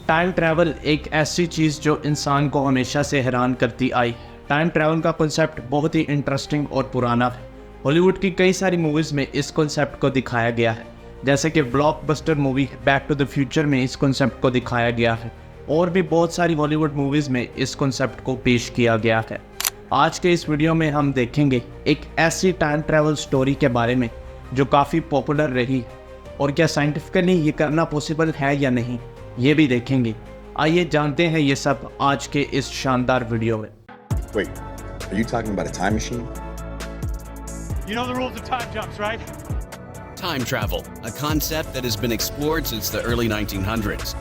Time travel एक ऐसी चीज़ जो इंसान को हमेशा से हैरान करती आई। टाइम ट्रैवल का कॉन्सेप्ट बहुत ही इंटरेस्टिंग और पुराना है। हॉलीवुड की कई सारी मूवीज़ में इस कॉन्सेप्ट को दिखाया गया है, जैसे कि blockbuster movie Back to the Future में इस कॉन्सेप्ट को दिखाया गया है, और भी बहुत सारी हॉलीवुड मूवीज़ में इस कॉन्सेप्ट को पेश किया गया है। आज के इस वीडियो में हम देखेंगे एक ऐसी टाइम ट्रैवल स्टोरी के बारे में जो काफ़ी पॉपुलर रही, और क्या साइंटिफिकली ये करना पॉसिबल है या नहीं, ये भी देखेंगे। आइए जानते हैं ये सब आज के इस शानदार वीडियो में। Wait, are you talking about a time machine? You know the rules of time jumps, right? Time travel, a concept that has been explored since the early 1900s.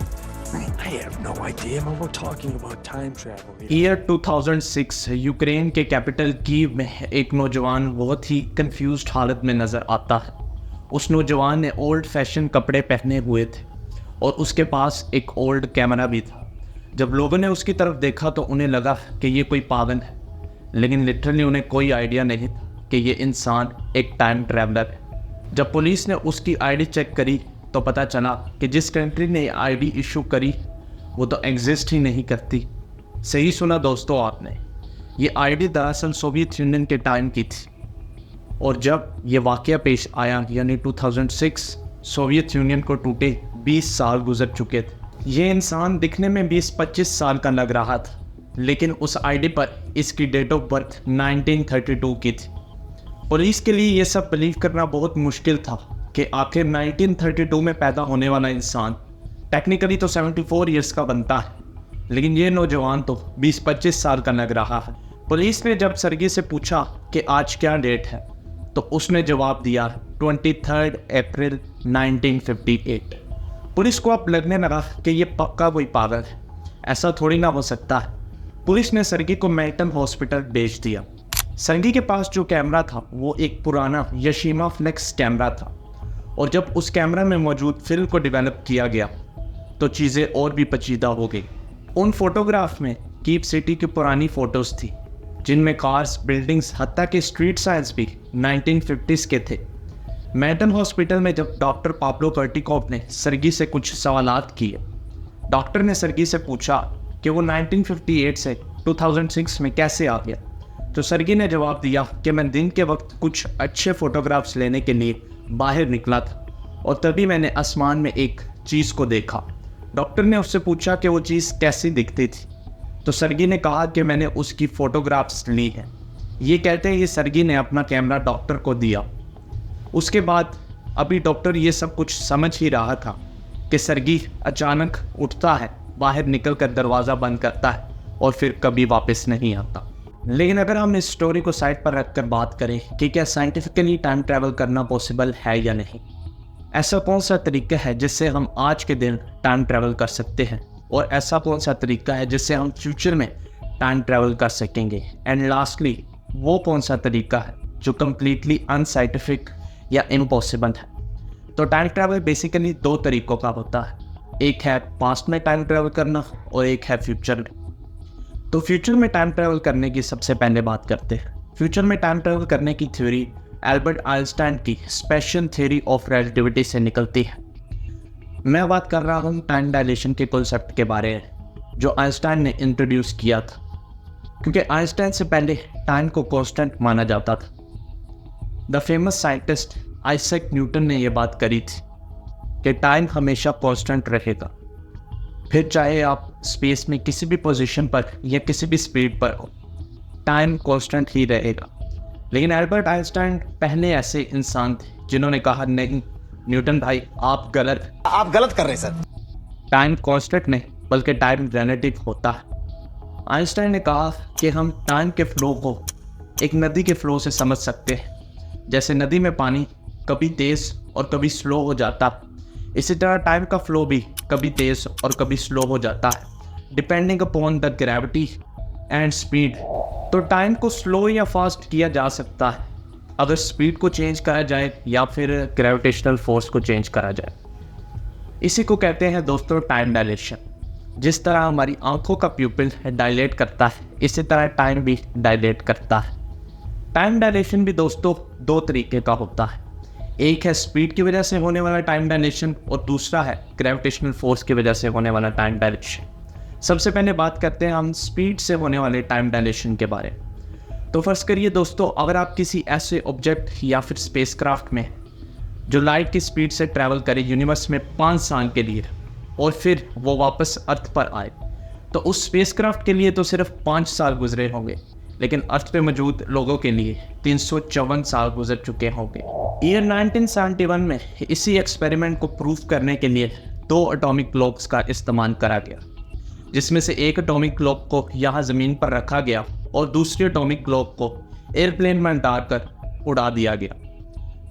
I have no idea what we're talking about time travel here. Year 2006 Ukraine के capital Kyiv में एक नौजवान बहुत ही confused हालत में नज़र आता है। उस नौजवान ने ओल्ड फैशन कपड़े पहने हुए थे और उसके पास एक ओल्ड कैमरा भी था। जब लोगों ने उसकी तरफ देखा तो उन्हें लगा कि ये कोई पागल है, लेकिन लिटरली उन्हें कोई आइडिया नहीं था कि ये इंसान एक टाइम ट्रैवलर है। जब पुलिस ने उसकी आईडी चेक करी तो पता चला कि जिस कंट्री ने आईडी इशू करी वो तो एग्जिस्ट ही नहीं करती। सही सुना दोस्तों आपने, ये आईडी दरअसल सोवियत यूनियन के टाइम की थी, और जब ये वाक़या पेश आया यानी 2006, सोवियत यूनियन को टूटे 20 साल गुजर चुके थे। ये इंसान दिखने में 20-25 साल का लग रहा था, लेकिन उस आईडी पर इसकी डेट ऑफ बर्थ 1932 की थी। पुलिस के लिए ये सब बिलीव करना बहुत मुश्किल था कि आखिर 1932 में पैदा होने वाला इंसान टेक्निकली तो 74 ईयर्स का बनता है, लेकिन ये नौजवान तो 20-25 साल का लग रहा है। पुलिस ने जब सरगी से पूछा कि आज क्या डेट है, तो उसने जवाब दिया 23 अप्रैल 1958। पुलिस को अब लगने लगा कि ये पक्का कोई पागल है, ऐसा थोड़ी ना हो सकता है। पुलिस ने सरगी को मेल्टन हॉस्पिटल भेज दिया। सरगी के पास जो कैमरा था वो एक पुराना यशीमा फ्लेक्स कैमरा था, और जब उस कैमरा में मौजूद फिल्म को डेवलप किया गया तो चीज़ें और भी पेचीदा हो गई। उन फोटोग्राफ में कीव सिटी की पुरानी फ़ोटोज़ थी, जिनमें कार्स, बिल्डिंग्स, हत्ता के स्ट्रीट साइंस भी 1950s के थे। मेल्टन हॉस्पिटल में जब डॉक्टर पाब्लो कर्टिकॉफ ने सरगी से कुछ सवालात किए, डॉक्टर ने सरगी से पूछा कि वो 1958 से 2006 में कैसे आ गया, तो सरगी ने जवाब दिया कि मैं दिन के वक्त कुछ अच्छे फ़ोटोग्राफ्स लेने के लिए बाहर निकला था, और तभी मैंने आसमान में एक चीज़ को देखा। डॉक्टर ने उससे पूछा कि वो चीज़ कैसी दिखती थी, तो सरगी ने कहा कि मैंने उसकी फ़ोटोग्राफ्स ली हैं। ये कहते ही सरगी ने अपना कैमरा डॉक्टर को दिया। उसके बाद अभी डॉक्टर ये सब कुछ समझ ही रहा था कि सरगी अचानक उठता है, बाहर निकलकर दरवाज़ा बंद करता है और फिर कभी वापस नहीं आता। लेकिन अगर हम इस स्टोरी को साइड पर रखकर बात करें कि क्या साइंटिफिकली टाइम ट्रैवल करना पॉसिबल है या नहीं, ऐसा कौन सा तरीका है जिससे हम आज के दिन टाइम ट्रैवल कर सकते हैं, और ऐसा कौन सा तरीका है जिससे हम फ्यूचर में टाइम ट्रैवल कर सकेंगे, एंड लास्टली वो कौन सा तरीका है जो कम्प्लीटली अनसाइंटिफिक या इम्पॉसिबल है। तो टाइम ट्रैवल बेसिकली दो तरीक़ों का होता है, एक है पास्ट में टाइम ट्रैवल करना और एक है फ्यूचर में। तो फ्यूचर में टाइम ट्रैवल करने की सबसे पहले बात करते हैं। फ्यूचर में टाइम ट्रैवल करने की थ्योरी एल्बर्ट आइंस्टाइन की स्पेशल थ्योरी ऑफ रिलेटिविटी से निकलती है। मैं बात कर रहा हूँ टाइम डायलेशन के कॉन्सेप्ट के बारे में, जो आइंस्टाइन ने इंट्रोड्यूस किया था, क्योंकि आइंस्टाइन से पहले टाइम को कांस्टेंट माना जाता था। The famous scientist Isaac Newton ने यह बात करी थी कि टाइम हमेशा कांस्टेंट रहेगा, फिर चाहे आप स्पेस में किसी भी पोजीशन पर या किसी भी स्पीड पर हो, टाइम कांस्टेंट ही रहेगा। लेकिन एल्बर्ट आइंस्टाइन पहले ऐसे इंसान थे जिन्होंने कहा, नहीं न्यूटन भाई, आप गलत कर रहे हैं सर, टाइम कांस्टेंट नहीं बल्कि टाइम रिलेटिव होता है। आइंस्टाइन ने कहा कि हम टाइम के फ्लो को एक नदी के फ्लो से समझ सकते हैं। जैसे नदी में पानी कभी तेज़ और कभी स्लो हो जाता है, इसी तरह टाइम का फ्लो भी कभी तेज़ और कभी स्लो हो जाता है, depending upon the gravity and speed. तो टाइम को स्लो या फास्ट किया जा सकता है अगर स्पीड को चेंज करा जाए या फिर ग्रेविटेशनल फोर्स को चेंज करा जाए। इसी को कहते हैं दोस्तों टाइम डायलेशन। जिस तरह हमारी आंखों का प्यूपिल डायलेट करता है, इसी तरह टाइम भी डायलेट करता है। टाइम डायलेशन भी दोस्तों दो तरीके का होता है। एक है स्पीड की वजह से होने वाला टाइम डायलेशन और दूसरा है ग्रेविटेशनल फोर्स की वजह से होने वाला टाइम डायलेशन। सबसे पहले बात करते हैं हम स्पीड से होने वाले टाइम डायलेशन के बारे में। तो फर्ज करिए दोस्तों, अगर आप किसी ऐसे ऑब्जेक्ट या फिर स्पेसक्राफ्ट में जो लाइट की स्पीड से ट्रैवल करे यूनिवर्स में 5 साल के लिए और फिर वो वापस अर्थ पर आए, तो उस स्पेसक्राफ्ट के लिए तो सिर्फ 5 साल गुजरे होंगे, लेकिन अर्थ पे मौजूद लोगों के लिए 354 साल गुजर चुके होंगे। ईयर 1971 में इसी एक्सपेरिमेंट को प्रूव करने के लिए 2 एटॉमिक क्लॉक्स का इस्तेमाल करा गया, जिसमें से एक एटॉमिक क्लॉक को यहाँ ज़मीन पर रखा गया और दूसरी एटॉमिक क्लॉक को एयरप्लेन में डालकर उड़ा दिया गया।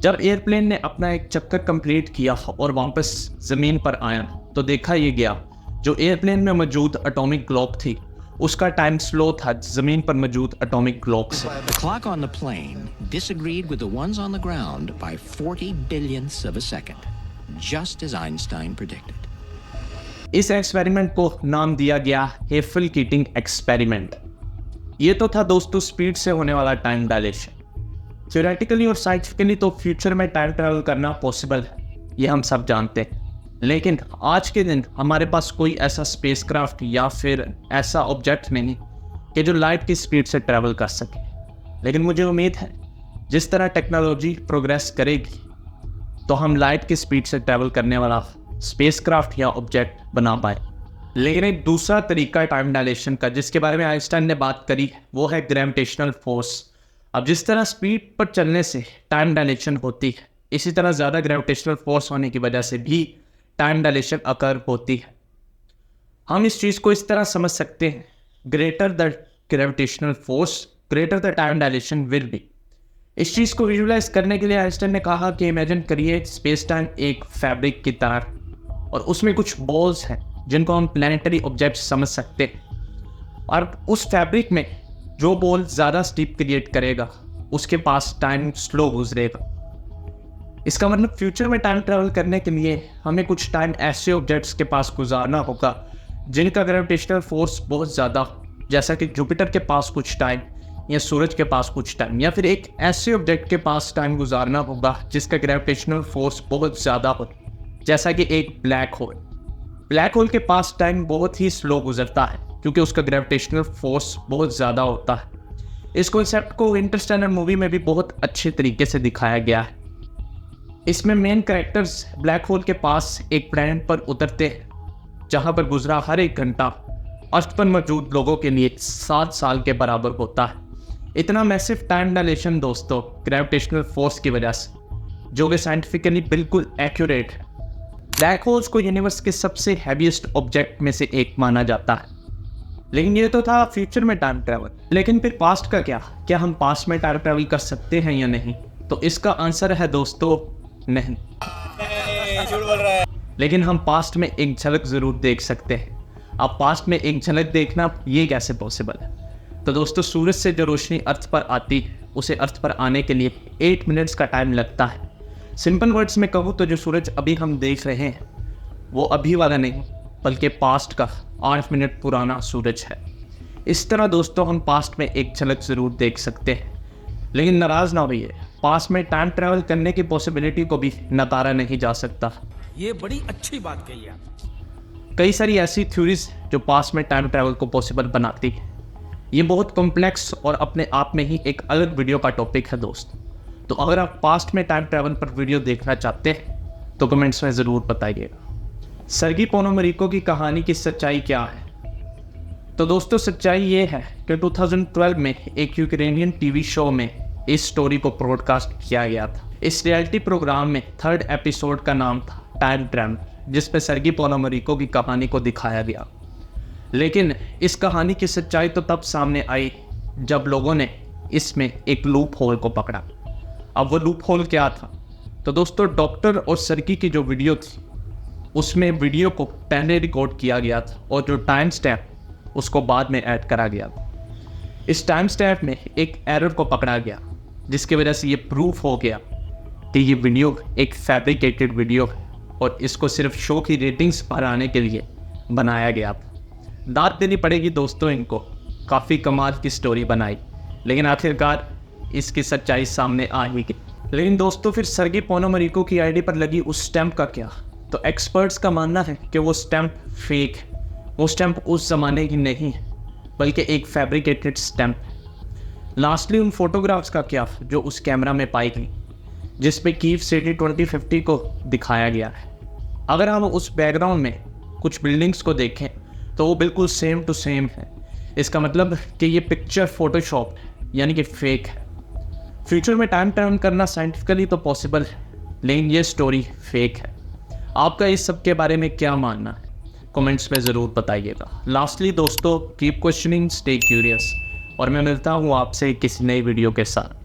जब एयरप्लेन ने अपना एक चक्कर कंप्लीट किया और वापस ज़मीन पर आया तो देखा ये गया जो एयरप्लेन में मौजूद एटॉमिक क्लॉक थी उसका टाइम स्लो था ज़मीन पर मौजूद एटॉमिक क्लॉक से। The clock on the plane disagreed with the ones on the ground by 40 billionths of a second, just as Einstein predicted. इस एक्सपेरिमेंट को नाम दिया गया हेफल कीटिंग एक्सपेरिमेंट। ये तो था दोस्तों स्पीड से होने वाला टाइम डायलेशन। थ्योरेटिकली और साइंटिफिकली तो फ्यूचर में टाइम ट्रैवल करना पॉसिबल है, ये हम सब जानते हैं, लेकिन आज के दिन हमारे पास कोई ऐसा स्पेसक्राफ्ट या फिर ऐसा ऑब्जेक्ट नहीं कि जो लाइट की स्पीड से ट्रैवल कर सके। लेकिन मुझे उम्मीद है जिस तरह टेक्नोलॉजी प्रोग्रेस करेगी तो हम लाइट की स्पीड से ट्रैवल करने वाला स्पेसक्राफ्ट या ऑब्जेक्ट बना पाए। लेकिन एक दूसरा तरीका टाइम डायलेशन का जिसके बारे में आइंस्टाइन ने बात करी वो है ग्रेविटेशनल फोर्स। अब जिस तरह स्पीड पर चलने से टाइम डायलेशन होती है, इसी तरह ज़्यादा ग्रेविटेशनल फोर्स होने की वजह से भी टाइम डायलेशन अकर होती है। हम इस चीज़ को इस तरह समझ सकते हैं, greater the gravitational force greater the time dilation will be. इस चीज़ को विजुलाइज करने के लिए आइंस्टाइन ने कहा कि इमेजिन करिए स्पेस टाइम एक फैब्रिक की तरह और उसमें कुछ बॉल्स हैं जिनको हम प्लैनेटरी ऑब्जेक्ट समझ सकते हैं, और उस फैब्रिक में जो बॉल ज़्यादा स्टीप क्रिएट करेगा उसके पास टाइम स्लो गुजरेगा। इसका मतलब फ्यूचर में टाइम ट्रैवल करने के लिए हमें कुछ टाइम ऐसे ऑब्जेक्ट्स के पास गुजारना होगा जिनका ग्रेविटेशनल फोर्स बहुत ज़्यादा, जैसा कि जुपिटर के पास कुछ टाइम या सूरज के पास कुछ टाइम, या फिर एक ऐसे ऑब्जेक्ट के पास टाइम गुजारना होगा जिसका ग्रेविटेशनल फोर्स बहुत ज़्यादा हो, जैसा कि एक ब्लैक होल। ब्लैक होल के पास टाइम बहुत ही स्लो गुजरता है क्योंकि उसका ग्रेविटेशनल फोर्स बहुत ज़्यादा होता है। इस कॉन्सेप्ट को इंटरस्टेलर मूवी में भी बहुत अच्छे तरीके से दिखाया गया है। इसमें मेन कैरेक्टर्स ब्लैक होल के पास एक प्लैनेट पर उतरते हैं जहां पर गुजरा हर एक घंटा अर्थ पर मौजूद लोगों के लिए 7 साल के बराबर होता है। इतना मैसिव टाइम डायलेशन दोस्तों ग्रेविटेशनल फोर्स की वजह से, जो कि साइंटिफिकली बिल्कुल एक्यूरेट है। ब्लैक होल्स को यूनिवर्स के सबसे हैवीएस्ट ऑब्जेक्ट में से एक माना जाता है। लेकिन ये तो था फ्यूचर में टाइम ट्रैवल, लेकिन फिर पास्ट का क्या हम पास्ट में टाइम ट्रैवल कर सकते हैं या नहीं? तो इसका आंसर है दोस्तों नहीं। लेकिन हम पास्ट में एक झलक ज़रूर देख सकते हैं। अब पास्ट में एक झलक देखना ये कैसे पॉसिबल है? तो दोस्तों सूरज से जो रोशनी अर्थ पर आती है उसे अर्थ पर आने के लिए 8 मिनट्स का टाइम लगता है। सिंपल वर्ड्स में कहूँ तो जो सूरज अभी हम देख रहे हैं वो अभी वाला नहीं बल्कि पास्ट का 8 मिनट पुराना सूरज है। इस तरह दोस्तों हम पास्ट में एक झलक ज़रूर देख सकते हैं। लेकिन नाराज़ ना होइए, पास्ट में टाइम ट्रैवल करने की पॉसिबिलिटी को भी नकारा नहीं जा सकता। ये बड़ी अच्छी बात कही आप। कई सारी ऐसी थ्योरीज जो पास्ट में टाइम ट्रैवल को पॉसिबल बनाती है। ये बहुत कॉम्प्लेक्स और अपने आप में ही एक अलग वीडियो का टॉपिक है दोस्त। तो अगर आप पास्ट में टाइम ट्रैवल पर वीडियो देखना चाहते हैं तो कमेंट्स में ज़रूर बताइएगा। सर्गी पोनोमरिको की कहानी की सच्चाई क्या है? तो दोस्तों सच्चाई ये है कि 2012 में एक यूक्रेनियन टीवी शो में इस स्टोरी को ब्रॉडकास्ट किया गया था। इस रियलिटी प्रोग्राम में 3rd एपिसोड का नाम था टाइम ट्रैवल, जिसमें सर्गी पोनोमरिको की कहानी को दिखाया गया। लेकिन इस कहानी की सच्चाई तो तब सामने आई जब लोगों ने इसमें एक लूप होल को पकड़ा। अब वो लूप होल क्या था? तो दोस्तों डॉक्टर और सर्गी की जो वीडियो थी उसमें वीडियो को पहले रिकॉर्ड किया गया था और जो टाइम स्टैम्प उसको बाद में ऐड करा गया था। इस टाइम स्टैम्प में एक एरर को पकड़ा गया जिसकी वजह से ये प्रूफ हो गया कि ये वीडियो एक फैब्रिकेटेड वीडियो है और इसको सिर्फ शो की रेटिंग्स बढ़ाने के लिए बनाया गया था। दाद देनी पड़ेगी दोस्तों इनको, काफ़ी कमाल की स्टोरी बनाई, लेकिन आखिरकार इसकी सच्चाई सामने आ ही गई। लेकिन दोस्तों फिर सर्गी पोनोमरिको की आईडी पर लगी उस स्टैंप का क्या? तो एक्सपर्ट्स का मानना है कि वो स्टैंप फेक है। वो स्टैंप उस ज़माने की नहीं है बल्कि एक फैब्रिकेटेड स्टैंप है। लास्टली उन फोटोग्राफ्स का क्या जो उस कैमरा में पाई गई जिस पे कीव सिटी 2050 को दिखाया गया है। अगर हम उस बैकग्राउंड में कुछ बिल्डिंग्स को देखें तो वो बिल्कुल सेम टू सेम है। इसका मतलब कि ये पिक्चर फोटोशॉप यानी कि फेक है। फ्यूचर में टाइम ट्रैवल करना साइंटिफिकली तो पॉसिबल है लेकिन ये स्टोरी फेक है। आपका इस सब के बारे में क्या मानना है कमेंट्स में ज़रूर बताइएगा। लास्टली दोस्तों कीप क्वेश्चनिंग, स्टे क्यूरियस और मैं मिलता हूँ आपसे किसी नई वीडियो के साथ।